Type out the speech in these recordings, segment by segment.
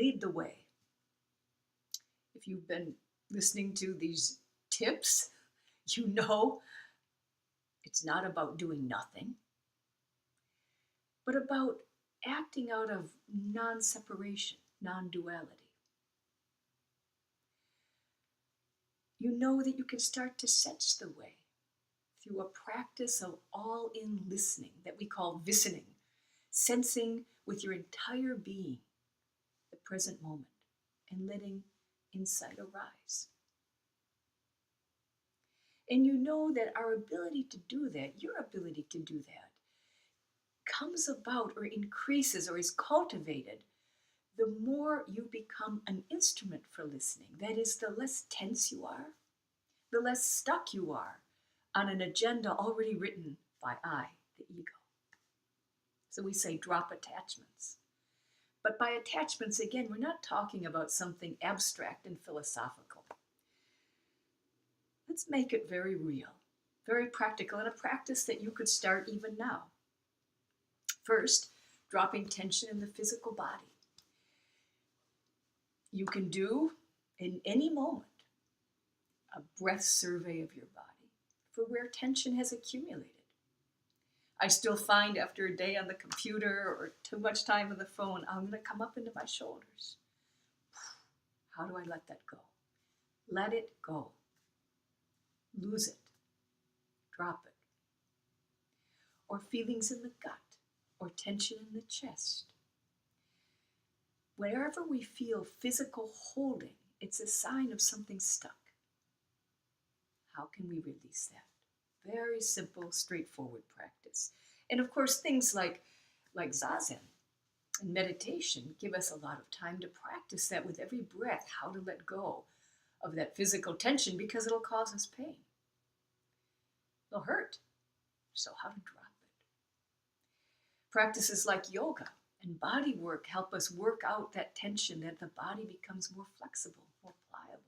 lead the way. If you've been listening to these tips, you know it's not about doing nothing, but about acting out of non separation, non duality. You know that you can start to sense the way through a practice of all in listening that we call visioning, sensing with your entire being the present moment and letting insight arise. And you know that our ability to do that, your ability to do that, comes about or increases or is cultivated the more you become an instrument for listening. That is, the less tense you are, the less stuck you are on an agenda already written by I, the ego. So we say drop attachments. But by attachments, again, we're not talking about something abstract and philosophical. Let's make it very real, very practical, and a practice that you could start even now. First, dropping tension in the physical body. You can do, in any moment, a breath survey of your body for where tension has accumulated. I still find after a day on the computer or too much time on the phone, I'm going to come up into my shoulders. How do I let that go? Let it go. Lose it. Drop it. Or feelings in the gut or tension in the chest. Wherever we feel physical holding, it's a sign of something stuck. How can we release that? Very simple, straightforward practice. And of course, things like Zazen and meditation give us a lot of time to practice that with every breath, how to let go of that physical tension because it'll cause us pain. It'll hurt. So how to drop it? Practices like yoga and body work help us work out that tension, that the body becomes more flexible, more pliable.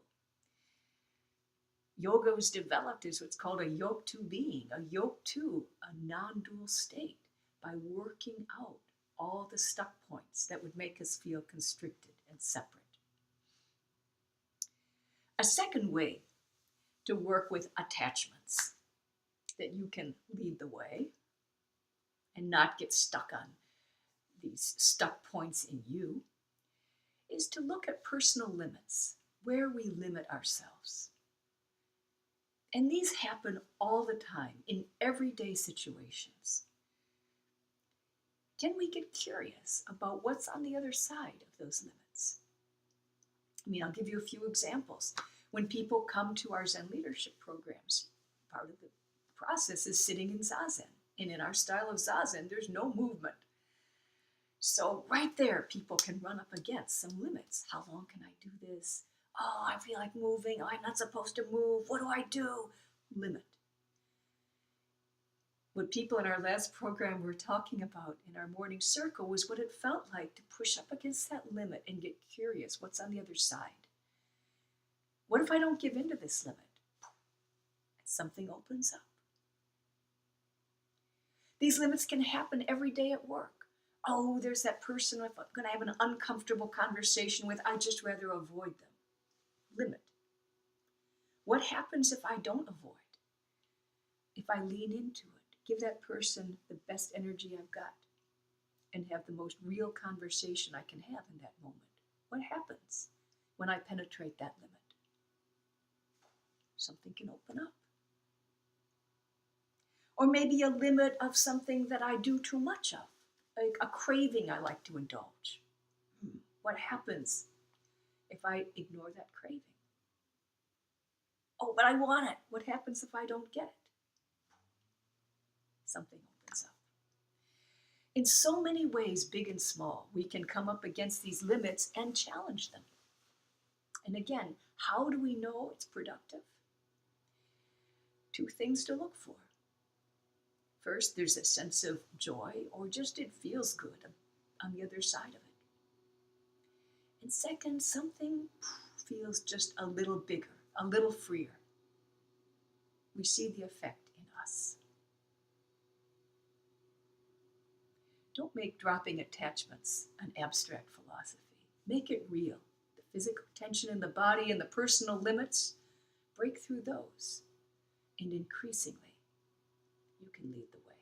Yoga was developed as what's called a yoke to being, a yoke to a non-dual state by working out all the stuck points that would make us feel constricted and separate. A second way to work with attachments that you can lead the way and not get stuck on these stuck points in you is to look at personal limits, where we limit ourselves. And these happen all the time in everyday situations. Can we get curious about what's on the other side of those limits? I'll give you a few examples. When people come to our Zen leadership programs, part of the process is sitting in Zazen. And in our style of Zazen, there's no movement. So right there, people can run up against some limits. How long can I do this? Oh, I feel like moving. Oh, I'm not supposed to move. What do I do? Limit. What people in our last program were talking about in our morning circle was what it felt like to push up against that limit and get curious. What's on the other side? What if I don't give in to this limit? And something opens up. These limits can happen every day at work. Oh, there's that person I'm going to have an uncomfortable conversation with. I'd just rather avoid them. Limit. What happens if I don't avoid? If I lean into it, give that person the best energy I've got, and have the most real conversation I can have in that moment. What happens when I penetrate that limit? Something can open up. Or maybe a limit of something that I do too much of, like a craving I like to indulge. What happens if I ignore that craving? Oh, but I want it. What happens if I don't get it? Something opens up. In so many ways, big and small, we can come up against these limits and challenge them. And again, how do we know it's productive? Two things to look for. First, there's a sense of joy, or just it feels good on the other side of it. And second, something feels just a little bigger, a little freer. We see the effect in us. Don't make dropping attachments an abstract philosophy. Make it real. The physical tension in the body and the personal limits, break through those. And increasingly, you can lead the way.